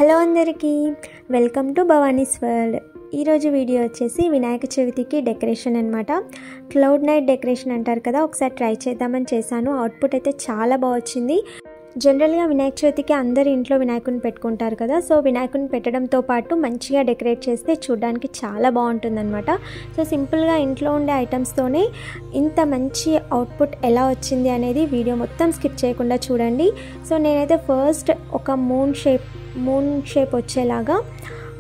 Hello అందరికీ welcome to Bhavani's world. ఈరోజు video వచ్చేసి వినాయక చవితికి డెకరేషన్ అనమాట. క్లౌడ్ నైట్ డెకరేషన్ అంటారు కదా, ఒకసారి ట్రై చేద్దామని చేశాను. అవుట్పుట్ అయితే చాలా బాగా వచ్చింది. జనరల్గా వినాయక చవితికి అందరు ఇంట్లో వినాయకుని పెట్టుకుంటారు కదా, సో వినాయకుని పెట్టడంతో పాటు మంచిగా డెకరేట్ చేస్తే చూడడానికి చాలా బాగుంటుందన్నమాట. సో సింపుల్గా ఇంట్లో ఉండే ఐటమ్స్తోనే ఇంత మంచి అవుట్పుట్ ఎలా వచ్చింది అనేది వీడియో మొత్తం స్కిప్ చేయకుండా చూడండి. సో నేనైతే ఫస్ట్ ఒక మూన్ షేప్ వచ్చేలాగా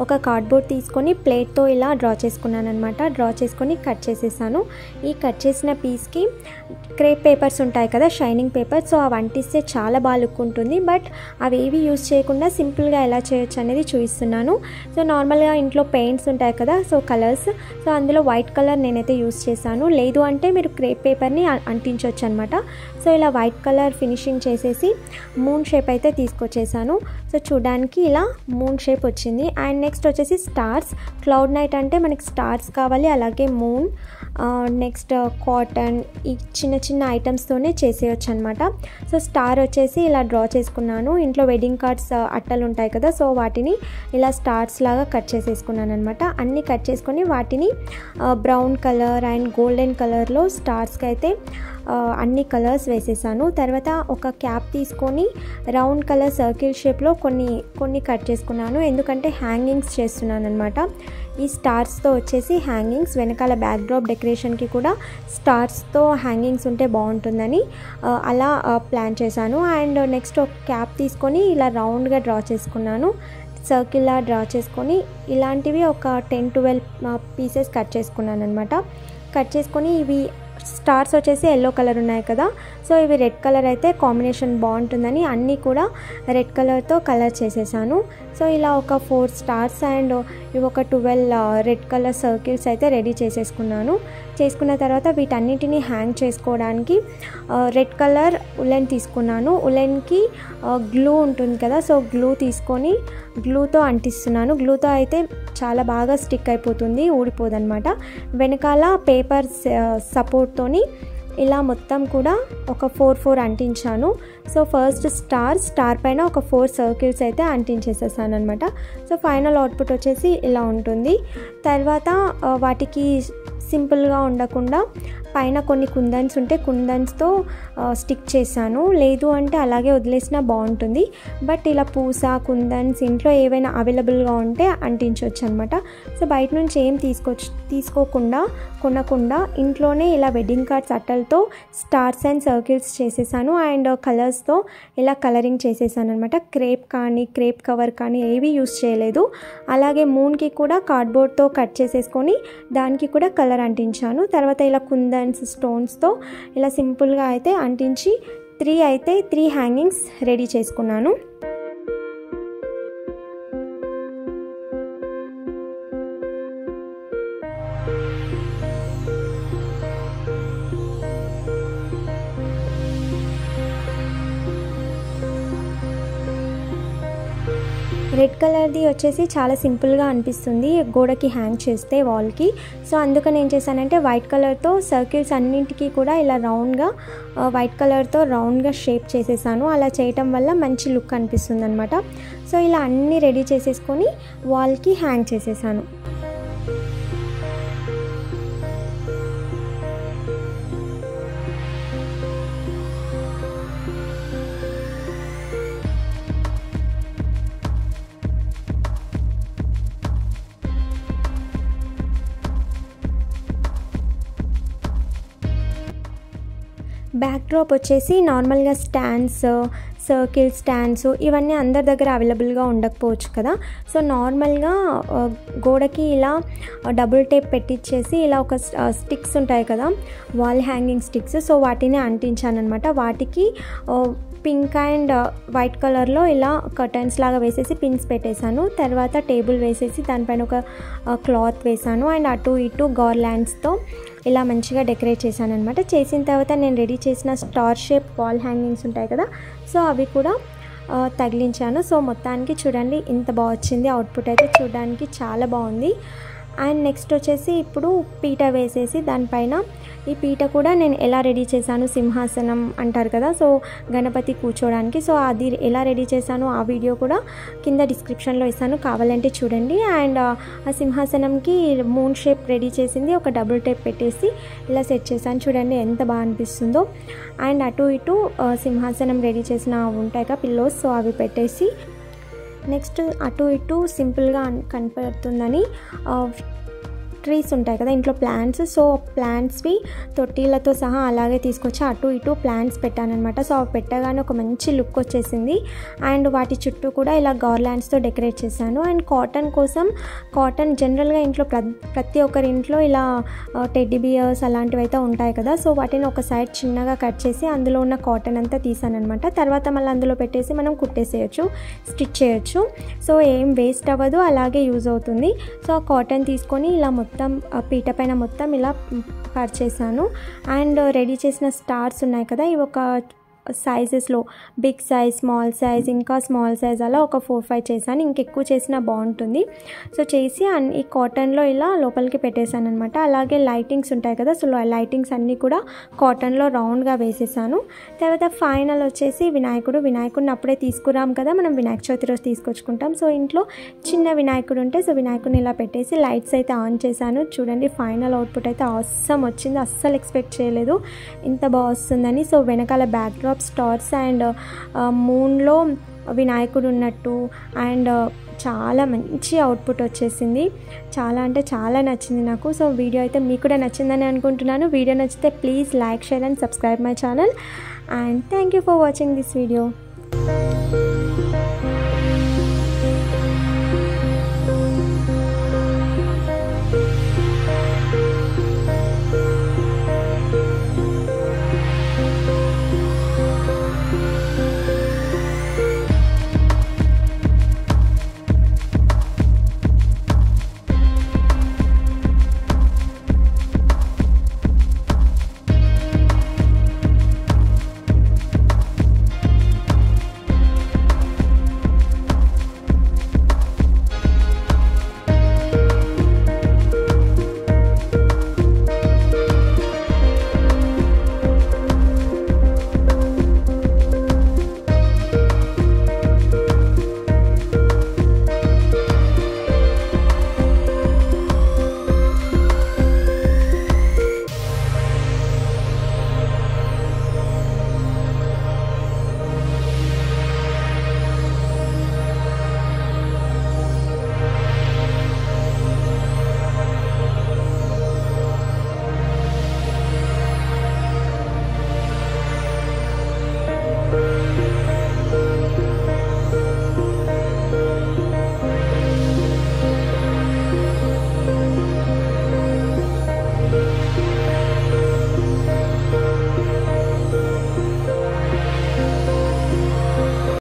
ఒక కార్డ్బోర్డ్ తీసుకొని ప్లేట్తో ఇలా డ్రా చేసుకున్నాను అనమాట. డ్రా చేసుకొని కట్ చేసేసాను. ఈ కట్ చేసిన పీస్కి క్రేప్ పేపర్స్ ఉంటాయి కదా, షైనింగ్ పేపర్, సో అవి అంటిస్తే చాలా బాగా లుక్ ఉంటుంది. బట్ అవి ఏవి యూజ్ చేయకుండా సింపుల్గా ఎలా చేయొచ్చు అనేది చూపిస్తున్నాను. సో నార్మల్గా ఇంట్లో పెయింట్స్ ఉంటాయి కదా, సో కలర్స్, సో అందులో వైట్ కలర్ నేనైతే యూజ్ చేశాను. లేదు అంటే మీరు క్రేప్ పేపర్ని అంటించవచ్చు అనమాట. సో ఇలా వైట్ కలర్ ఫినిషింగ్ చేసేసి మూన్ షేప్ అయితే తీసుకొచ్చేసాను. సో చూడడానికి ఇలా మూన్ షేప్ వచ్చింది. అండ్ నెక్స్ట్ వచ్చేసి స్టార్స్. క్లౌడ్ నైట్ అంటే మనకి స్టార్స్ కావాలి, అలాగే మూన్, నెక్స్ట్ కాటన్, ఈ చిన్న చిన్న ఐటమ్స్తోనే చేసేయచ్చు అనమాట. సో స్టార్ వచ్చేసి ఇలా డ్రా చేసుకున్నాను. ఇంట్లో వెడ్డింగ్ కార్డ్స్ అట్టలు ఉంటాయి కదా, సో వాటిని ఇలా స్టార్స్ లాగా కట్ చేసేసుకున్నాను అనమాట. అన్నీ కట్ చేసుకొని వాటిని బ్రౌన్ కలర్ అండ్ గోల్డెన్ కలర్లో స్టార్స్కి అయితే అన్ని కలర్స్ వేసేసాను. తర్వాత ఒక క్యాప్ తీసుకొని రౌండ్ కలర్ సర్కిల్ షేప్లో కొన్ని కట్ చేసుకున్నాను, ఎందుకంటే హ్యాంగింగ్స్ చేస్తున్నాను అనమాట. ఈ స్టార్స్తో వచ్చేసి హ్యాంగింగ్స్, వెనకాల బ్యాక్డ్రాప్ డెకరేషన్కి కూడా స్టార్స్తో హ్యాంగింగ్స్ ఉంటే బాగుంటుందని అలా ప్లాన్ చేశాను. అండ్ నెక్స్ట్ ఒక క్యాప్ తీసుకొని ఇలా రౌండ్గా డ్రా చేసుకున్నాను. సర్కిల్లా డ్రా చేసుకొని ఇలాంటివి ఒక 10-12 పీసెస్ కట్ చేసుకున్నాను అనమాట. కట్ చేసుకొని ఇవి స్టార్స్ వచ్చేసి ఎల్లో కలర్ ఉన్నాయి కదా, సో ఇవి రెడ్ కలర్ అయితే కాంబినేషన్ బాగుంటుందని అన్నీ కూడా రెడ్ కలర్తో కలర్ చేసేసాను. సో ఇలా ఒక 4 స్టార్స్ అండ్ ఇవి ఒక 12 రెడ్ కలర్ సర్కిల్స్ అయితే రెడీ చేసేసుకున్నాను. చేసుకున్న తర్వాత వీటన్నిటిని హ్యాంగ్ చేసుకోవడానికి రెడ్ కలర్ ఉలెన్ తీసుకున్నాను. ఉలెన్కి గ్లూ ఉంటుంది కదా, సో గ్లూ తీసుకొని గ్లూతో అంటిస్తున్నాను. గ్లూతో అయితే చాలా బాగా స్టిక్ అయిపోతుంది, ఊడిపోదన్నమాట. వెనకాల పేపర్ సపోర్ట్తోని ఇలా మొత్తం కూడా ఒక 4 అంటించాను. సో ఫస్ట్ స్టార్ పైన ఒక 4 సర్కిల్స్ అయితే అంటించేసేసాను అనమాట. సో ఫైనల్ అవుట్పుట్ వచ్చేసి ఇలా ఉంటుంది. తర్వాత వాటికి సింపుల్గా ఉండకుండా పైన కొన్ని కుందన్స్ ఉంటే కుందన్స్తో స్టిక్ చేశాను. లేదు అంటే అలాగే వదిలేసినా బాగుంటుంది. బట్ ఇలా పూస, కుందన్స్ ఇంట్లో ఏవైనా అవైలబుల్గా ఉంటే అంటించవచ్చు అనమాట. సో బయట నుంచి ఏం కొనకుండా ఇంట్లోనే ఇలా వెడ్డింగ్ కార్డ్స్ అట్టలతో స్టార్స్ అండ్ సర్కిల్స్ చేసేసాను. అండ్ కలర్స్తో ఇలా కలరింగ్ చేసేసాను అనమాట. క్రేప్ కవర్ కానీ ఏవి యూస్ చేయలేదు. అలాగే మూన్కి కూడా కార్డ్బోర్డ్తో కట్ చేసేసుకొని దానికి కూడా కలర్ అంటించాను. తర్వాత ఇలా కుందన్స్, స్టోన్స్తో ఇలా సింపుల్గా అయితే అంటించి 3 హ్యాంగింగ్స్ రెడీ చేసుకున్నాను. రెడ్ కలర్ది వచ్చేసి చాలా సింపుల్గా అనిపిస్తుంది గోడకి హ్యాంగ్ చేస్తే, వాల్కి. సో అందుకని ఏం చేశానంటే వైట్ కలర్తో సర్కిల్స్ అన్నింటికి కూడా ఇలా వైట్ కలర్తో రౌండ్గా షేప్ చేసేసాను. అలా చేయటం వల్ల మంచి లుక్ అనిపిస్తుంది అనమాట. సో ఇలా అన్నీ రెడీ చేసేసుకొని వాల్కి హ్యాంగ్ చేసేసాను. బ్యాక్డ్రాప్ వచ్చేసి నార్మల్గా సర్కిల్ స్టాండ్స్ ఇవన్నీ అందరి దగ్గర అవైలబుల్గా ఉండకపోవచ్చు కదా, సో నార్మల్గా గోడకి ఇలా డబుల్ టేప్ పెట్టించేసి ఇలా ఒక స్టిక్స్ ఉంటాయి కదా, వాల్ హ్యాంగింగ్ స్టిక్స్, సో వాటిని అంటించాను అనమాట. వాటికి పింక్ అండ్ వైట్ కలర్లో ఇలా కర్టన్స్ లాగా వేసేసి పిన్స్ పెట్టేశాను. తర్వాత టేబుల్ వేసేసి దానిపైన ఒక క్లాత్ వేసాను. అండ్ అటు ఇటు గార్లాండ్స్తో ఇలా మంచిగా డెకరేట్ చేశాను అనమాట. చేసిన తర్వాత నేను రెడీ చేసిన స్టార్ షేప్ వాల్ హ్యాంగింగ్స్ ఉంటాయి కదా, సో అవి కూడా తగిలించాను. సో మొత్తానికి చూడండి ఇంత బాగా వచ్చింది. అవుట్పుట్ అయితే చూడడానికి చాలా బాగుంది. అండ్ నెక్స్ట్ వచ్చేసి ఇప్పుడు పీట వేసేసి దానిపైన ఈ పీట కూడా నేను ఎలా రెడీ చేశాను, సింహాసనం అంటారు కదా, సో గణపతి కూర్చోడానికి, సో అది ఎలా రెడీ చేశాను ఆ వీడియో కూడా కింద డిస్క్రిప్షన్లో ఇస్తాను, కావాలంటే చూడండి. అండ్ ఆ సింహాసనంకి మూన్ షేప్ రెడీ చేసింది ఒక డబుల్ టేప్ పెట్టేసి ఇలా సెట్ చేశాను. చూడండి ఎంత బాగా అనిపిస్తుందో. అండ్ అటు ఇటు సింహాసనం రెడీ చేసిన ఉంటాయి కదా పిల్లోస్, సో అవి పెట్టేసి నెక్స్ట్ అటు ఇటు సింపుల్గా కనపడుతుందని ట్రీస్ ఉంటాయి కదా ఇంట్లో ప్లాంట్స్, సో ప్లాంట్స్వి తొట్టిలతో సహా అలాగే తీసుకొచ్చి అటు ఇటు ప్లాంట్స్ పెట్టానమాట. సో అవి పెట్టగానే ఒక మంచి లుక్ వచ్చేసింది. అండ్ వాటి చుట్టూ కూడా ఇలా గార్లాండ్స్తో డెకరేట్ చేశాను. అండ్ కాటన్ కోసం, కాటన్ జనరల్గా ఇంట్లో ప్రతి ఒక్కరి ఇంట్లో ఇలా టెడ్డీ బియర్స్ అలాంటివి అయితే ఉంటాయి కదా, సో వాటిని ఒక సైడ్ చిన్నగా కట్ చేసి అందులో ఉన్న కాటన్ అంతా తీసానమాట. తర్వాత మళ్ళీ అందులో పెట్టేసి మనం కుట్టేసేయచ్చు, స్టిచ్ చేయొచ్చు, సో ఏం వేస్ట్ అవ్వదు, అలాగే యూజ్ అవుతుంది. సో ఆ కాటన్ తీసుకొని ఇలా మొత్తం పీట పైన మొత్తం ఇలా పరిచేసాను. అండ్ రెడీ చేసిన స్టార్స్ ఉన్నాయి కదా, ఇవి ఒక సైజెస్లో బిగ్ సైజ్, స్మాల్ సైజ్, ఇంకా స్మాల్ సైజ్ అలా ఒక 4-5 చేశాను. ఇంకెక్కువ చేసినా బాగుంటుంది. సో చేసి ఈ కాటన్లో ఇలా లోపలికి పెట్టేశాను అనమాట. అలాగే లైటింగ్స్ ఉంటాయి కదా, సో లైటింగ్స్ అన్నీ కూడా కాటన్లో రౌండ్గా వేసేసాను. తర్వాత ఫైనల్ వచ్చేసి వినాయకుడిని అప్పుడే తీసుకురాం కదా, మనం వినాయక చవితి రోజు తీసుకొచ్చుకుంటాం. సో ఇంట్లో చిన్న వినాయకుడు ఉంటే సో వినాయకుడిని ఇలా పెట్టేసి లైట్స్ అయితే ఆన్ చేశాను. చూడండి ఫైనల్ అవుట్పుట్ అయితే ఆసమ్ వచ్చింది. అస్సలు ఎక్స్పెక్ట్ చేయలేదు ఇంత బాగా వస్తుందని. సో వెనకాల బ్యాక్డ్రాప్ స్టార్స్ అండ్ మూన్లో వినాయకుడు ఉన్నట్టు అండ్ చాలా మంచి అవుట్పుట్ వచ్చేసింది. చాలా అంటే చాలా నచ్చింది నాకు. సో వీడియో అయితే మీకు కూడా నచ్చిందని అనుకుంటున్నాను. వీడియో నచ్చితే please like, share and subscribe my channel. And thank you for watching this video.